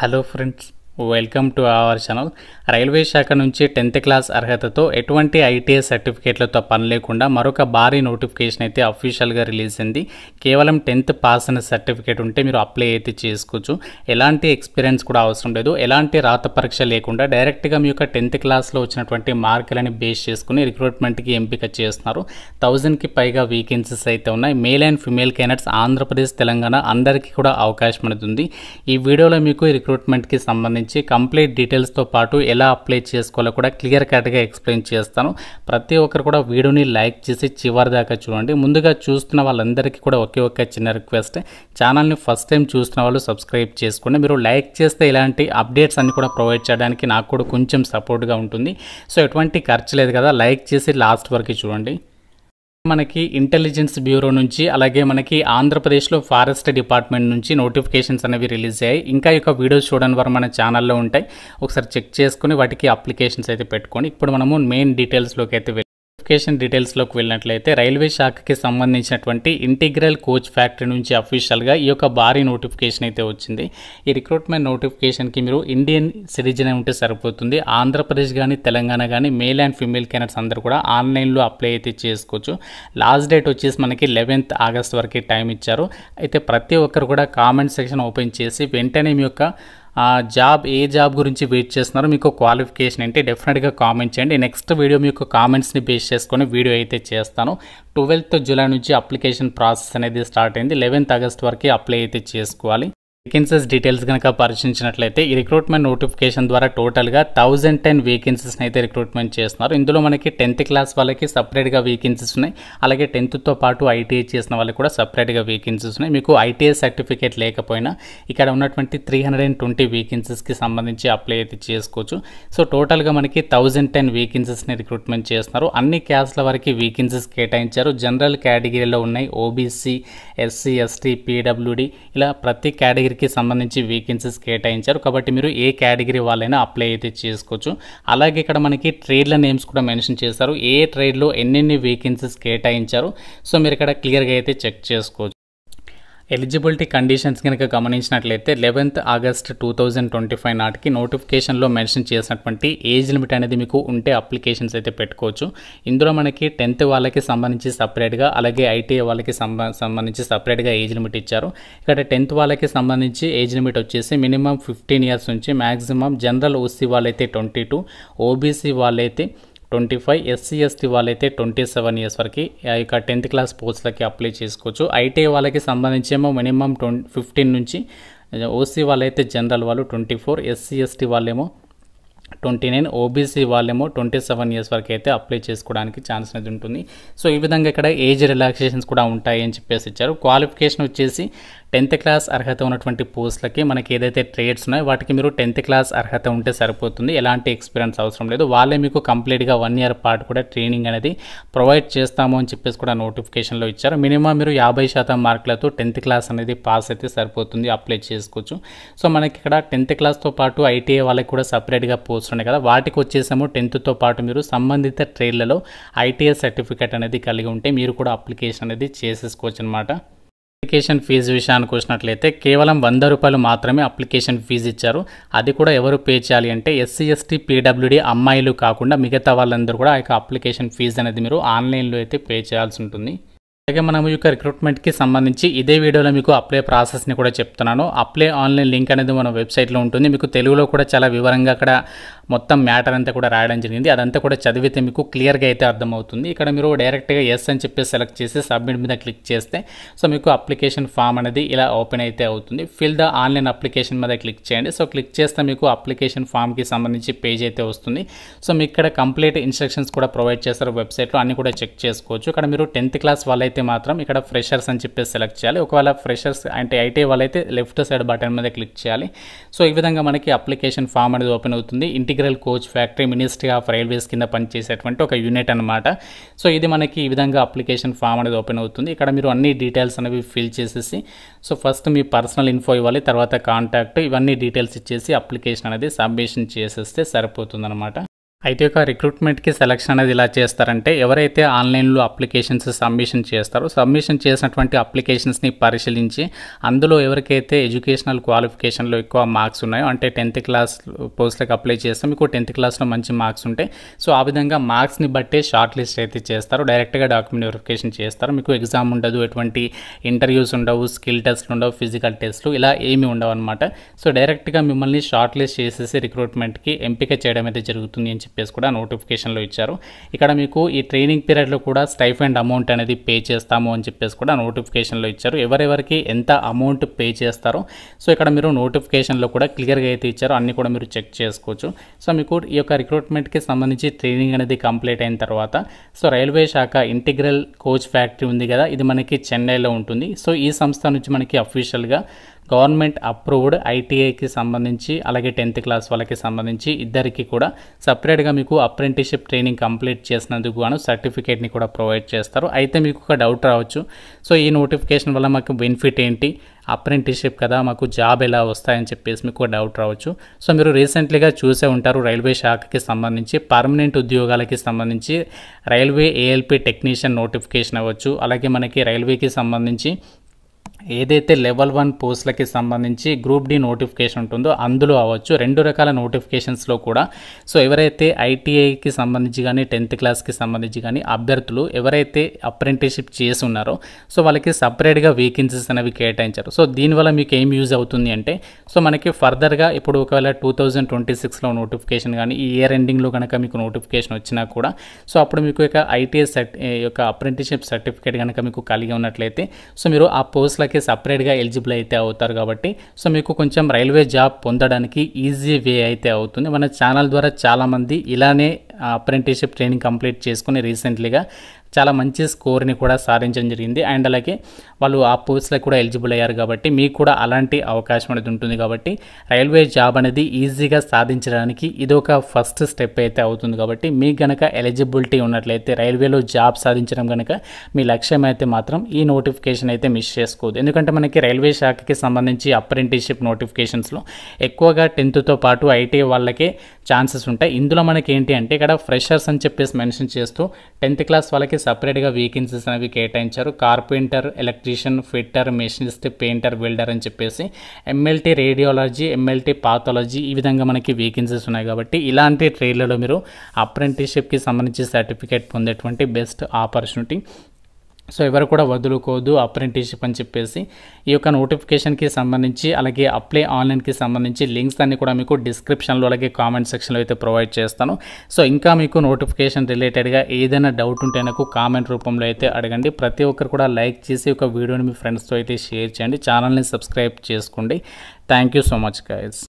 Hello friends, welcome to our channel. Railway శాఖ నుంచి 10th class అర్హతతో ఎటువంటి ఐటీఎస్ సర్టిఫికేట్లతో పని లేకుండా మరొక భారీ నోటిఫికేషన్ అయితే అఫీషియల్గా రిలీజ్ అయింది. కేవలం 10th పాస్ అనే సర్టిఫికేట్ ఉంటే మీరు అప్లై అయితే చేసుకోవచ్చు. ఎలాంటి ఎక్స్పీరియన్స్ కూడా అవసరం లేదు, ఎలాంటి రాత పరీక్ష లేకుండా డైరెక్ట్గా మీ యొక్క 10th క్లాస్లో వచ్చినటువంటి మార్కులని బేస్ చేసుకుని రిక్రూట్మెంట్కి ఎంపిక చేస్తున్నారు. 1000కి పైగా వేకెన్సీస్ అయితే ఉన్నాయి. Male and female candidates Andhra Pradesh, Telangana అందరికీ కూడా అవకాశం అనేది ఉంది. ఈ వీడియోలో మీకు రిక్రూట్మెంట్కి సంబంధించి కంప్లీట్ డీటెయిల్స్తో పాటు ఎలా అప్లై చేసుకోవాలో కూడా క్లియర్ కట్గా ఎక్స్ప్లెయిన్ చేస్తాను. ప్రతి ఒక్కరు కూడా వీడియోని లైక్ చేసి చివరి దాకా చూడండి. ముందుగా చూస్తున్న వాళ్ళందరికీ కూడా ఒకే ఒక్క చిన్న రిక్వెస్ట్, ఛానల్ని ఫస్ట్ టైం చూస్తున్న వాళ్ళు సబ్స్క్రైబ్ చేసుకోండి. మీరు లైక్ చేస్తే ఇలాంటి అప్డేట్స్ అన్ని కూడా ప్రొవైడ్ చేయడానికి నాకు కూడా కొంచెం సపోర్ట్గా ఉంటుంది. సో ఎటువంటి ఖర్చు లేదు కదా, లైక్ చేసి లాస్ట్ వరకు చూడండి. మనకి ఇంటెలిజెన్స్ బ్యూరో నుంచి అలాగే మనకి ఆంధ్రప్రదేశ్లో ఫారెస్ట్ డిపార్ట్మెంట్ నుంచి నోటిఫికేషన్స్ అనేవి రిలీజ్ అయ్యాయి. ఇంకా ఈ యొక్క వీడియోస్ చూడని వారు మన ఛానల్లో ఉంటాయి, ఒకసారి చెక్ చేసుకుని వాటికి అప్లికేషన్స్ అయితే పెట్టుకొని ఇప్పుడు మనము మెయిన్ డీటెయిల్స్లోకి అయితే నోటిఫికేషన్ డీటెయిల్స్లోకి వెళ్ళినట్లయితే రైల్వే శాఖకి సంబంధించినటువంటి ఇంటిగ్రల్ కోచ్ ఫ్యాక్టరీ నుంచి అఫీషియల్గా ఈ యొక్క భారీ నోటిఫికేషన్ అయితే వచ్చింది. ఈ రిక్రూట్మెంట్ నోటిఫికేషన్కి మీరు ఇండియన్ సిటిజన్ ఉంటే సరిపోతుంది. ఆంధ్రప్రదేశ్ కానీ తెలంగాణ కానీ మేల్ అండ్ ఫిమేల్ క్యాండిడేట్స్ అందరూ కూడా ఆన్లైన్లో అప్లై అయితే చేసుకోవచ్చు. లాస్ట్ డేట్ వచ్చేసి మనకి 11th ఆగస్ట్ వరకు టైం ఇచ్చారు. అయితే ప్రతి ఒక్కరు కూడా కామెంట్ సెక్షన్ ఓపెన్ చేసి వెంటనే మీ యొక్క ఏ జాబ్ గురించి వెయిట్ చేస్తున్నారో, మీకు క్వాలిఫికేషన్ ఏంటి డెఫినెట్గా కామెంట్ చేయండి. నెక్స్ట్ వీడియో మీకు కామెంట్స్ని బేస్ చేసుకొని వీడియో అయితే చేస్తాను. 12th జూలై నుంచి అప్లికేషన్ ప్రాసెస్ అనేది స్టార్ట్ అయింది. 11th ఆగస్ట్ వరకు అప్లై అయితే చేసుకోవాలి. వేకెన్సీస్ డీటెయిల్స్ కనుక పరిశీలించినట్లయితే ఈ రిక్రూట్మెంట్ నోటిఫికేషన్ ద్వారా టోటల్గా 1010 వేకెన్సీస్ని అయితే రిక్రూట్మెంట్ చేస్తున్నారు. ఇందులో మనకి 10th క్లాస్ వాళ్ళకి సపరేట్గా వేకెన్సీస్ ఉన్నాయి, అలాగే 10th పాటు ఐటీఐ చేసిన వాళ్ళకి కూడా సపరేట్గా వేకెన్సీస్ ఉన్నాయి. మీకు ఐటీఐ సర్టిఫికేట్ లేకపోయినా ఇక్కడ ఉన్నటువంటి 320 వేకెన్సీస్కి సంబంధించి అప్లై అయితే చేసుకోవచ్చు. సో టోటల్గా మనకి 1010 వేకెన్సీస్ని రిక్రూట్మెంట్ చేస్తున్నారు. అన్ని క్యాస్ట్ల వరకు వేకెన్సీస్ కేటాయించారు. జనరల్ కేటగిరీలో ఉన్నాయి, ఓబీసీ, ఎస్సీ, ఎస్టీ, పీడబ్ల్యూడి, ఇలా ప్రతి కేటగిరీ సంబంధించి వేకెన్సీస్ కేటాయించారు. కాబట్టి మీరు ఏ కేటగిరీ వాళ్ళైనా అప్లై అయితే చేసుకోవచ్చు. అలాగే ఇక్కడ మనకి ట్రేడ్ల నేమ్స్ కూడా మెన్షన్ చేశారు, ఏ ట్రేడ్లో ఎన్నెన్ని వేకెన్సీస్ కేటాయించారు. సో మీరు ఇక్కడ క్లియర్గా అయితే చెక్ చేసుకోవచ్చు. ఎలిజిబిలిటీ కండిషన్స్ కనుక గమనించినట్లయితే 11th ఆగస్ట్ 2025 నాటికి నోటిఫికేషన్లో మెన్షన్ చేసినటువంటి ఏజ్ లిమిట్ అనేది మీకు ఉంటే అప్లికేషన్స్ అయితే పెట్టుకోవచ్చు. ఇందులో మనకి 10th వాళ్ళకి సంబంధించి సపరేట్గా, అలాగే ఐటీఐ వాళ్ళకి సంబంధించి సపరేట్గా ఏజ్ లిమిట్ ఇచ్చారు. ఇక్కడ 10th వాళ్ళకి సంబంధించి ఏజ్ లిమిట్ వచ్చేసి మినిమం 15 ఇయర్స్ నుంచి మ్యాక్సిమం జనరల్ ఓసీ వాళ్ళైతే 22, ఓబీసీ వాళ్ళైతే 25, ఎస్సీ ఎస్టీ వాళ్ళైతే 27 ఇయర్స్ వరకు ఇక 10th క్లాస్ పోస్టులకి అప్లై చేసుకోవచ్చు. ఐటీఐ వాళ్ళకి సంబంధించేమో మినిమం 15 నుంచి, ఓసీ వాళ్ళైతే జనరల్ వాళ్ళు 24, ఎస్సీ ఎస్టీ వాళ్ళేమో 29, ఓబీసీ వాళ్ళేమో 27 ఇయర్స్ వరకు అయితే అప్లై చేసుకోవడానికి ఛాన్స్ అనేది ఉంటుంది. సో ఈ విధంగా ఇక్కడ ఏజ్ రిలాక్సేషన్స్ కూడా ఉంటాయి అని చెప్పేసి ఇచ్చారు. క్వాలిఫికేషన్ వచ్చేసి 10th క్లాస్ అర్హత ఉన్నటువంటి పోస్టులకి మనకి ఏదైతే ట్రేడ్స్ ఉన్నాయో వాటికి మీరు 10th క్లాస్ అర్హత ఉంటే సరిపోతుంది, ఎలాంటి ఎక్స్పీరియన్స్ అవసరం లేదు. వాళ్ళే మీకు కంప్లీట్గా 1 ఇయర్ పాటు కూడా ట్రైనింగ్ అనేది ప్రొవైడ్ చేస్తాము అని చెప్పేసి కూడా నోటిఫికేషన్లో ఇచ్చారు. మినిమం మీరు 50% మార్కులతో 10th క్లాస్ అనేది పాస్ అయితే సరిపోతుంది, అప్లై చేసుకోవచ్చు. సో మనకి ఇక్కడ 10th క్లాస్తో పాటు ఐటీఐ వాళ్ళకి కూడా సపరేట్గా పోస్ట్ ఉన్నాయి కదా, వాటికి వచ్చేసాము 10th పాటు మీరు సంబంధిత ట్రేడ్లలో ఐటీఐ సర్టిఫికేట్ అనేది కలిగి ఉంటే మీరు కూడా అప్లికేషన్ అనేది చేసేసుకోవచ్చు అనమాట. అప్లికేషన్ ఫీజు విషయానికి వచ్చినట్లయితే కేవలం 100 రూపాయలు మాత్రమే అప్లికేషన్ ఫీజు ఇచ్చారు. అది కూడా ఎవరు పే చేయాలి అంటే ఎస్సీ ఎస్టీ పీడబ్ల్యూడి అమ్మాయిలు కాకుండా మిగతా వాళ్ళందరూ కూడా ఆ యొక్క అప్లికేషన్ ఫీజు అనేది మీరు ఆన్లైన్లో అయితే పే చేయాల్సి ఉంటుంది. అలాగే మనం ఈ యొక్క రిక్రూట్మెంట్కి సంబంధించి ఇదే వీడియోలో మీకు అప్లై ప్రాసెస్ని కూడా చెప్తున్నాను. అప్లై ఆన్లైన్ లింక్ అనేది మన వెబ్సైట్లో ఉంటుంది. మీకు తెలుగులో కూడా చాలా వివరంగా అక్కడ మొత్తం మ్యాటర్ అంతా కూడా రాయడం జరిగింది. అదంతా కూడా చదివితే మీకు క్లియర్గా అయితే అర్థమవుతుంది. ఇక్కడ మీరు డైరెక్ట్గా ఎస్ అని చెప్పి సెలెక్ట్ చేసి సబ్మిట్ మీద క్లిక్ చేస్తే సో మీకు అప్లికేషన్ ఫామ్ అనేది ఇలా ఓపెన్ అయితే అవుతుంది. ఫిల్ ద ఆన్లైన్ అప్లికేషన్ మీద క్లిక్ చేయండి. సో క్లిక్ చేస్తే మీకు అప్లికేషన్ ఫామ్కి సంబంధించి పేజ్ అయితే వస్తుంది. సో మీకు ఇక్కడ కంప్లీట్ ఇన్స్ట్రక్షన్స్ కూడా ప్రొవైడ్ చేస్తారు వెబ్సైట్లో, అన్ని కూడా చెక్ చేసుకోవచ్చు. ఇక్కడ మీరు 10th క్లాస్ వాళ్ళైతే మాత్రం ఇక్కడ ఫ్రెషర్స్ అని చెప్పేసి సెలెక్ట్ చేయాలి. ఒకవేళ ఫ్రెషర్స్ అంటే ఐటీఐ వాళ్ళైతే లెఫ్ట్ సైడ్ బటన్ మీద క్లిక్ చేయాలి. సో ఈ విధంగా మనకి అప్లికేషన్ ఫామ్ అనేది ఓపెన్ అవుతుంది. Integral coach factory ministry of railways కింద పనిచేసేటువంటి ఒక యూనిట్ అనమాట. సో ఇది మనకి ఈ విధంగా అప్లికేషన్ ఫామ్ అనేది ఓపెన్ అవుతుంది. ఇక్కడ మీరు అన్ని డీటెయిల్స్ అనేవి ఫిల్ చేసేసి సో ఫస్ట్ మీ పర్సనల్ ఇన్ఫో ఇవ్వాలి, తర్వాత కాంటాక్ట్, ఇవన్నీ డీటెయిల్స్ ఇచ్చేసి అప్లికేషన్ అనేది సబ్మిషన్ చేసేస్తే సరిపోతుంది అనమాట. అయితే ఒక రిక్రూట్మెంట్‌కి సెలక్షన్ అనేది ఎలా చేస్తారంటే, ఎవరైతే ఆన్‌లైన్‌లో అప్లికేషన్స్ సబ్మిషన్ చేస్తారో, సబ్మిషన్ చేసినటువంటి అప్లికేషన్స్‌ని పరిశీలించి, అందులో ఎవరికైతే ఎడ్యుకేషనల్ క్వాలిఫికేషన్‌లో ఎక్కువ మార్క్స్ ఉన్నాయో, అంటే 10th క్లాస్ పోస్ట్‌లకి అప్లై చేస్తే మీకు 10th క్లాస్‌లో మంచి మార్క్స్ ఉంటే, సో ఆ విధంగా మార్క్స్‌ని బట్టే షార్ట్ లిస్ట్ అయితే చేస్తారు. డైరెక్ట్‌గా డాక్యుమెంట్ వెరిఫికేషన్ చేస్తారు. మీకు ఎగ్జామ్ ఉండదు, ఎటువంటి ఇంటర్వ్యూస్ ఉండవు, స్కిల్ టెస్ట్‌లు ఉండవు, ఫిజికల్ టెస్ట్‌లు ఇలా ఏమీ ఉండవన్నమాట. సో డైరెక్ట్‌గా మిమ్మల్ని షార్ట్ లిస్ట్ చేసేసి రిక్రూట్మెంట్‌కి ఎంపిక చేయడం అయితే జరుగుతుంది అని చెప్పేసి కూడా నోటిఫికేషన్లో ఇచ్చారు. ఇక్కడ మీకు ఈ ట్రైనింగ్ పీరియడ్లో కూడా స్టైఫండ్ అమౌంట్ అనేది పే చేస్తాము అని చెప్పేసి కూడా నోటిఫికేషన్లో ఇచ్చారు. ఎవరెవరికి ఎంత అమౌంట్ పే చేస్తారో సో ఇక్కడ మీరు నోటిఫికేషన్లో కూడా క్లియర్గా అయితే ఇచ్చారో అన్నీ కూడా మీరు చెక్ చేసుకోవచ్చు. సో మీకు ఈ యొక్క రిక్రూట్మెంట్కి సంబంధించి ట్రైనింగ్ అనేది కంప్లీట్ అయిన తర్వాత సో రైల్వే శాఖ ఇంటిగ్రల్ కోచ్ ఫ్యాక్టరీ ఉంది కదా, ఇది మనకి చెన్నైలో ఉంటుంది. సో ఈ సంస్థ నుంచి మనకి అఫీషియల్గా గవర్నమెంట్ అప్రూవ్డ్ ఐటీఐకి సంబంధించి అలాగే 10th క్లాస్ వాళ్ళకి సంబంధించి ఇద్దరికి కూడా సపరేట్గా మీకు అప్రెంటిస్షిప్ ట్రైనింగ్ కంప్లీట్ చేసినందుకు గాను సర్టిఫికేట్ని కూడా ప్రొవైడ్ చేస్తారు. అయితే మీకు ఒక డౌట్ రావచ్చు, సో ఈ నోటిఫికేషన్ వల్ల మాకు బెనిఫిట్ ఏంటి, అప్రెంటిస్షిప్ కదా మాకు జాబ్ ఎలా వస్తాయని చెప్పేసి మీకు డౌట్ రావచ్చు. సో మీరు రీసెంట్లీగా చూసే ఉంటారు, రైల్వే శాఖకి సంబంధించి పర్మనెంట్ ఉద్యోగాలకి సంబంధించి రైల్వే ఏఎల్పి టెక్నీషియన్ నోటిఫికేషన్ అవ్వచ్చు, అలాగే మనకి రైల్వేకి సంబంధించి ఏదైతే లెవెల్ 1 పోస్టులకి సంబంధించి గ్రూప్ డి నోటిఫికేషన్ ఉంటుందో అందులో అవ్వచ్చు. 2 రకాల నోటిఫికేషన్స్లో కూడా సో ఎవరైతే ఐటీఐకి సంబంధించి కానీ 10th క్లాస్కి సంబంధించి కానీ అభ్యర్థులు ఎవరైతే అప్రెంటిస్షిప్ చేసి ఉన్నారో సో వాళ్ళకి సపరేట్గా వేకెన్సీస్ అనేవి కేటాయించారు. సో దీనివల్ల మీకు ఏం యూజ్ అవుతుంది అంటే, సో మనకి ఫర్దర్గా ఇప్పుడు ఒకవేళ 2026లో నోటిఫికేషన్ కానీ ఈ ఇయర్ ఎండింగ్లో కనుక మీకు నోటిఫికేషన్ వచ్చినా కూడా సో అప్పుడు మీకు యొక్క ఐటీఐ యొక్క అప్రెంటిస్షిప్ సర్టిఫికేట్ కనుక మీకు కలిగి ఉన్నట్లయితే సో మీరు ఆ పోస్ట్లకి సపరేట్గా ఎలిజిబుల్ అయితే అవుతారు. కాబట్టి సో మీకు కొంచెం రైల్వే జాబ్ పొందడానికి ఈజీ వే అయితే అవుతుంది. మన ఛానల్ ద్వారా చాలామంది ఇలానే అప్రెంటిస్షిప్ ట్రైనింగ్ కంప్లీట్ చేసుకుని రీసెంట్లీగా చాలా మంచి స్కోర్ని కూడా సాధించడం జరిగింది. అండ్ అలాగే వాళ్ళు ఆ పోస్ట్లకు కూడా ఎలిజిబుల్ అయ్యారు. కాబట్టి మీకు కూడా అలాంటి అవకాశం అనేది ఉంటుంది. కాబట్టి రైల్వే జాబ్ అనేది ఈజీగా సాధించడానికి ఇది ఒక ఫస్ట్ స్టెప్ అయితే అవుతుంది. కాబట్టి మీకు కనుక ఎలిజిబిలిటీ ఉన్నట్లయితే రైల్వేలో జాబ్ సాధించడం కనుక మీ లక్ష్యం అయితే మాత్రం ఈ నోటిఫికేషన్ అయితే మిస్ చేసుకోవద్దు. ఎందుకంటే మనకి రైల్వే శాఖకి సంబంధించి అప్రెంటిస్షిప్ నోటిఫికేషన్స్లో ఎక్కువగా 10th పాటు ఐటీఐ వాళ్ళకే ఛాన్సెస్ ఉంటాయి. ఇందులో మనకి ఏంటి అంటే ఇక్కడ ఫ్రెషర్స్ అని చెప్పేసి మెన్షన్ చేస్తూ 10th క్లాస్ వాళ్ళకి సపరేట్గా వేకెన్సీస్ అనేవి కేటాయించారు. Carpenter, electrician, fitter, machinist, painter, welder అని చెప్పేసి ఎంఎల్టీ రేడియాలజీ, ఎంఎల్టీ పాథాలజీ ఈ విధంగా మనకి వేకెన్సీస్ ఉన్నాయి. కాబట్టి ఇలాంటి ట్రేడ్లలో మీరు అప్రెంటిస్షిప్కి సంబంధించి సర్టిఫికేట్ పొందేటువంటి బెస్ట్ ఆపర్చునిటీ. సో ఎవరు కూడా వదులుకోవద్దు అప్రెంటిస్షిప్ అని చెప్పేసి. ఈ యొక్క నోటిఫికేషన్కి సంబంధించి అలాగే అప్లై ఆన్లైన్కి సంబంధించి లింక్స్ అన్ని కూడా మీకు డిస్క్రిప్షన్లో అలాగే కామెంట్ సెక్షన్లో అయితే ప్రొవైడ్ చేస్తాను. సో ఇంకా మీకు నోటిఫికేషన్ రిలేటెడ్గా ఏదైనా డౌట్ ఉంటే నాకు కామెంట్ రూపంలో అయితే అడగండి. ప్రతి ఒక్కరు కూడా లైక్ చేసి ఒక వీడియోని మీ ఫ్రెండ్స్తో అయితే షేర్ చేయండి. ఛానల్ని సబ్స్క్రైబ్ చేసుకోండి. Thank you so much guys.